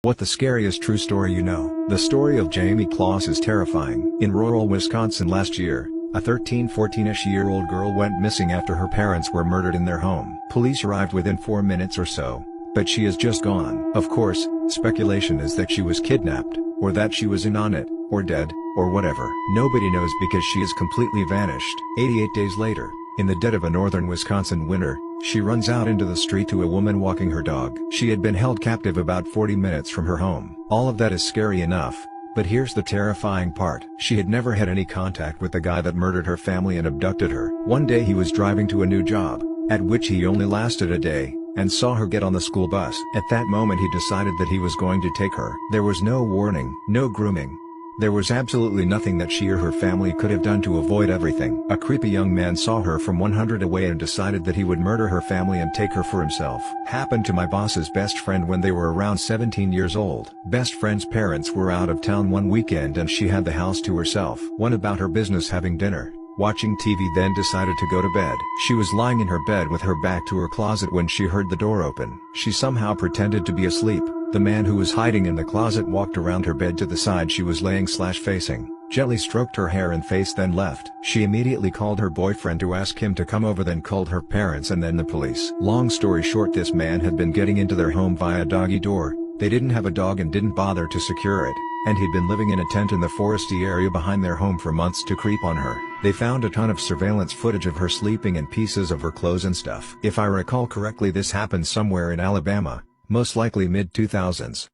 What the scariest true story you know? The story of Jamie Kloss is terrifying. In rural Wisconsin last year, a 14-ish-year-old girl went missing after her parents were murdered in their home. Police arrived within 4 minutes or so, but she is just gone. Of course, speculation is that she was kidnapped, or that she was in on it, or dead, or whatever. Nobody knows because she is completely vanished. 88 days later, in the dead of a northern Wisconsin winter, she runs out into the street to a woman walking her dog. She had been held captive about 40 minutes from her home. All of that is scary enough, but here's the terrifying part. She had never had any contact with the guy that murdered her family and abducted her. One day he was driving to a new job, at which he only lasted a day, and saw her get on the school bus. At that moment he decided that he was going to take her. There was no warning, no grooming. There was absolutely nothing that she or her family could have done to avoid everything. A creepy young man saw her from 100 away and decided that he would murder her family and take her for himself. Happened to my boss's best friend when they were around 17 years old. Best friend's parents were out of town one weekend and she had the house to herself. Went about her business having dinner, watching TV, then decided to go to bed. She was lying in her bed with her back to her closet when she heard the door open. She somehow pretended to be asleep. The man who was hiding in the closet walked around her bed to the side she was laying/facing, gently stroked her hair and face, then left. She immediately called her boyfriend to ask him to come over, then called her parents and then the police. Long story short, this man had been getting into their home via doggy door. They didn't have a dog and didn't bother to secure it, and he'd been living in a tent in the foresty area behind their home for months to creep on her. They found a ton of surveillance footage of her sleeping and pieces of her clothes and stuff. If I recall correctly, this happened somewhere in Alabama, most likely mid-2000s.